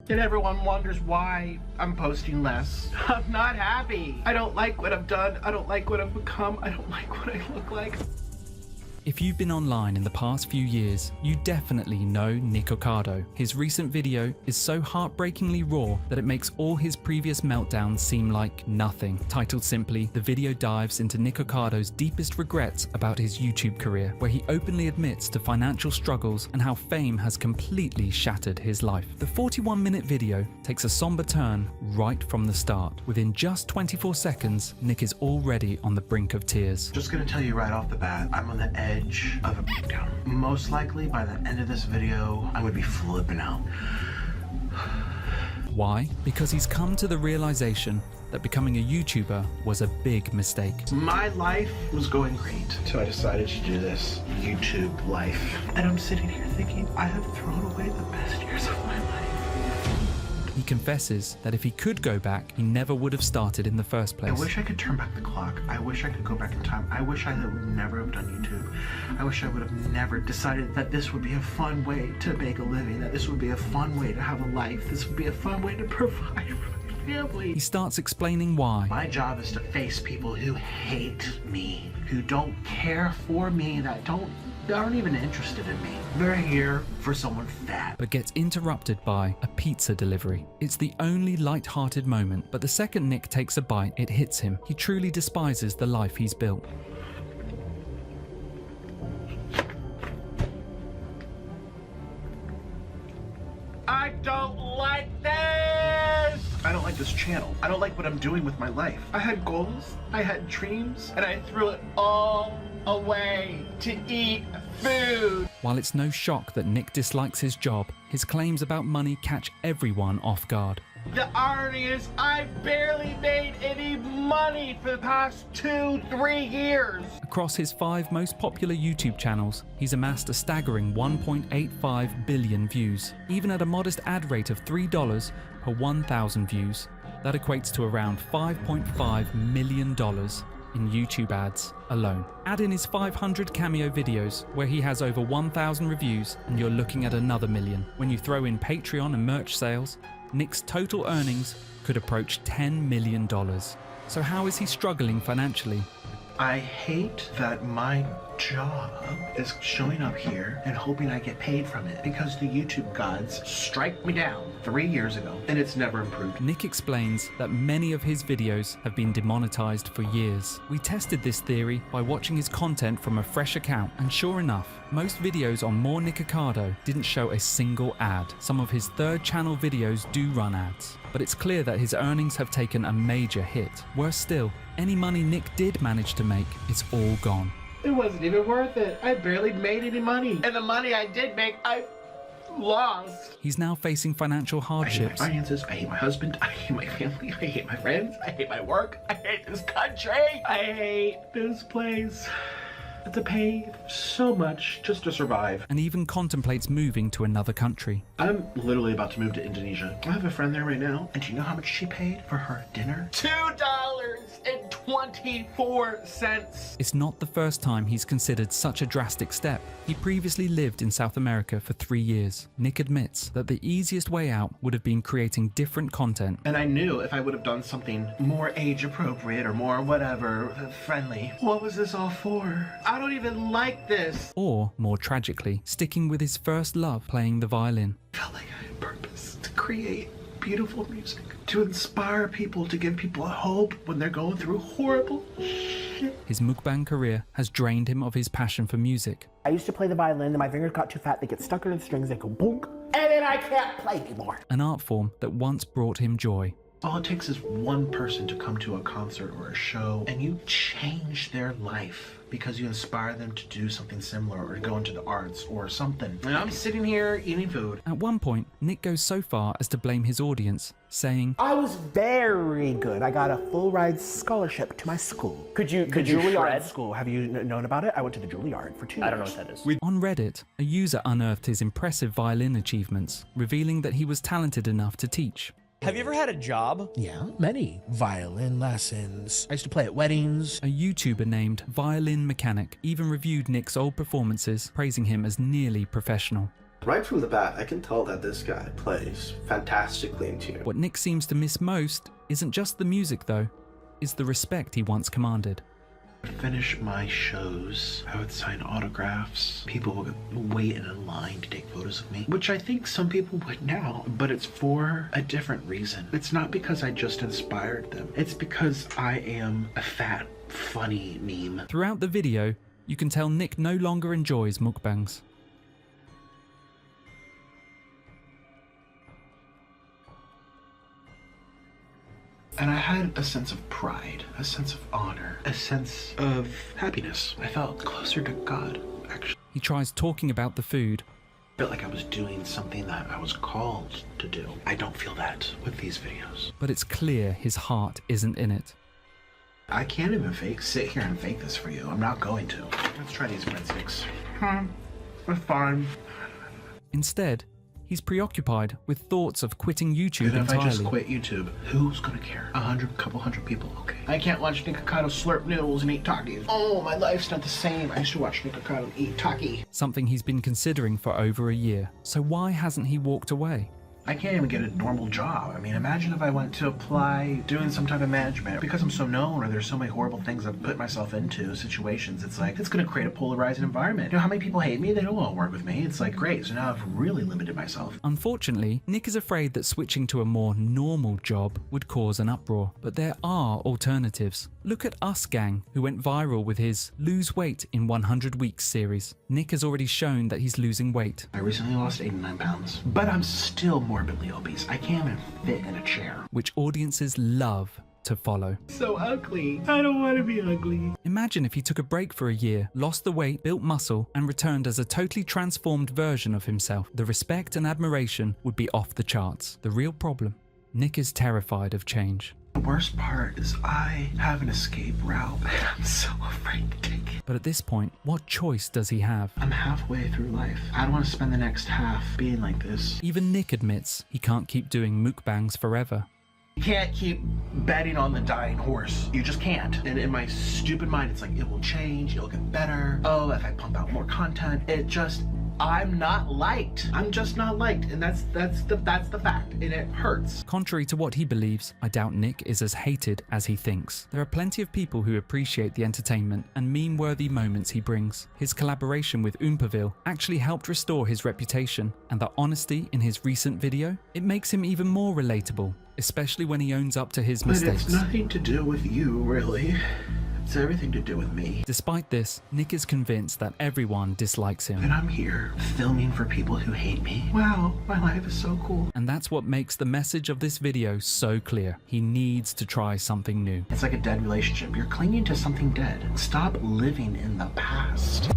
And everyone wonders why I'm posting less. I'm not happy. I don't like what I've done. I don't like what I've become. I don't like what I look like. If you've been online in the past few years, you definitely know Nikocado. His recent video is so heartbreakingly raw that it makes all his previous meltdowns seem like nothing. Titled simply, the video dives into Nicocado's deepest regrets about his YouTube career, where he openly admits to financial struggles and how fame has completely shattered his life. The 41-minute video takes a somber turn right from the start. Within just 24 seconds, Nick is already on the brink of tears. Just gonna tell you right off the bat, I'm on the edge of a breakdown. Most likely by the end of this video, I would be flipping out. Why? Because he's come to the realization that becoming a YouTuber was a big mistake. My life was going great, so I decided to do this YouTube life. And I'm sitting here thinking, I have thrown away the best years of my life. He confesses that if he could go back, he never would have started in the first place. I wish I could turn back the clock. I wish I could go back in time. I wish I would never have done YouTube. I wish I would have never decided that this would be a fun way to make a living, that this would be a fun way to have a life, this would be a fun way to provide for my family. He starts explaining why. My job is to face people who hate me, who don't care for me, that aren't even interested in me. They're here for someone fat. But gets interrupted by a pizza delivery. It's the only light-hearted moment, but the second Nick takes a bite, it hits him. He truly despises the life he's built. I don't like this! I don't like this channel. I don't like what I'm doing with my life. I had goals, I had dreams, and I threw it all away to eat food. While it's no shock that Nick dislikes his job, his claims about money catch everyone off guard. The irony is I barely made any money for the past 2-3 years. Across his 5 most popular YouTube channels, he's amassed a staggering 1.85 billion views. Even at a modest ad rate of $3 per 1,000 views, that equates to around $5.5 million in YouTube ads alone. Add in his 500 cameo videos, where he has over 1,000 reviews, and you're looking at another million. When you throw in Patreon and merch sales, Nick's total earnings could approach $10 million. So how is he struggling financially? I hate that my job is showing up here and hoping I get paid from it, because the YouTube gods strike me down 3 years ago and it's never improved. Nick explains that many of his videos have been demonetized for years. We tested this theory by watching his content from a fresh account, and sure enough, most videos on More Nikocado didn't show a single ad. Some of his third channel videos do run ads, but it's clear that his earnings have taken a major hit. Worse still, any money Nick did manage to make, it's all gone. It wasn't even worth it. I barely made any money. And the money I did make, I lost. He's now facing financial hardships. I hate my finances, I hate my husband, I hate my family, I hate my friends, I hate my work, I hate this country, I hate this place. To pay so much just to survive. And even contemplates moving to another country. I'm literally about to move to Indonesia. I have a friend there right now, and do you know how much she paid for her dinner? $2.24. It's not the first time he's considered such a drastic step. He previously lived in South America for 3 years. Nick admits that the easiest way out would have been creating different content. And I knew if I would have done something more age appropriate or more whatever, friendly. What was this all for? I don't even like this. Or, more tragically, sticking with his first love, playing the violin. I felt like I had purpose to create beautiful music, to inspire people, to give people hope when they're going through horrible shit. His mukbang career has drained him of his passion for music. I used to play the violin, and my fingers got too fat, they get stuck in the strings, they go bonk, and then I can't play anymore. An art form that once brought him joy. All it takes is one person to come to a concert or a show, and you change their life because you inspire them to do something similar or to go into the arts or something. And I'm sitting here eating food. At one point, Nick goes so far as to blame his audience, saying, I was very good. I got a full ride scholarship to my school. Could you Juilliard school. Have you known about it? I went to the Juilliard for 2 years. I don't know what that is. On Reddit, a user unearthed his impressive violin achievements, revealing that he was talented enough to teach. Have you ever had a job? Yeah, many. Violin lessons. I used to play at weddings. A YouTuber named Violin Mechanic even reviewed Nick's old performances, praising him as nearly professional. Right from the bat, I can tell that this guy plays fantastically in tune. What Nick seems to miss most isn't just the music though, it's the respect he once commanded. Finish my shows, I would sign autographs. People would wait in a line to take photos of me, which I think some people would now, but it's for a different reason. It's not because I just inspired them. It's because I am a fat, funny meme. Throughout the video, you can tell Nick no longer enjoys mukbangs. And I had a sense of pride, a sense of honor, a sense of happiness. I felt closer to God, actually. He tries talking about the food, I felt like I was doing something that I was called to do. I don't feel that with these videos. but it's clear his heart isn't in it. I can't even sit here and fake this for you. I'm not going to. Let's try these breadsticks. That's fine. Instead, he's preoccupied with thoughts of quitting YouTube Even if entirely. I just quit YouTube, who's gonna care? Couple hundred people, okay. I can't watch Nikocado slurp noodles and eat Takis. Oh, my life's not the same. I used to watch Nikocado eat Taki. Something he's been considering for over a year. So why hasn't he walked away? I can't even get a normal job. I mean, imagine if I went to apply doing some type of management. Because I'm so known, or there's so many horrible things I've put myself into, situations, it's like, it's gonna create a polarizing environment. You know how many people hate me? They don't want to work with me. It's like, great, so now I've really limited myself. Unfortunately, Nick is afraid that switching to a more normal job would cause an uproar. But there are alternatives. Look at Us Gang, who went viral with his Lose Weight in 100 Weeks series. Nick has already shown that he's losing weight. I recently lost 89 pounds, but I'm still morbidly obese. I can't even fit in a chair. Which audiences love to follow. So ugly. I don't want to be ugly. Imagine if he took a break for a year, lost the weight, built muscle, and returned as a totally transformed version of himself. The respect and admiration would be off the charts. The real problem, Nick is terrified of change. The worst part is I have an escape route, and I'm so afraid to take it. But at this point, what choice does he have? I'm halfway through life. I don't want to spend the next half being like this. Even Nick admits he can't keep doing mukbangs forever. You can't keep betting on the dying horse. You just can't. And in my stupid mind, it's like, it will change, it'll get better. Oh, if I pump out more content, I'm not liked. I'm just not liked, and that's the fact, and it hurts. Contrary to what he believes, I doubt Nick is as hated as he thinks. There are plenty of people who appreciate the entertainment and meme-worthy moments he brings. His collaboration with Oompaville actually helped restore his reputation, and the honesty in his recent video, it makes him even more relatable, especially when he owns up to his mistakes. But it's nothing to do with you, really. It's everything to do with me. Despite this, Nick is convinced that everyone dislikes him. And I'm here, filming for people who hate me. Wow, my life is so cool. And that's what makes the message of this video so clear. He needs to try something new. It's like a dead relationship. You're clinging to something dead. Stop living in the past.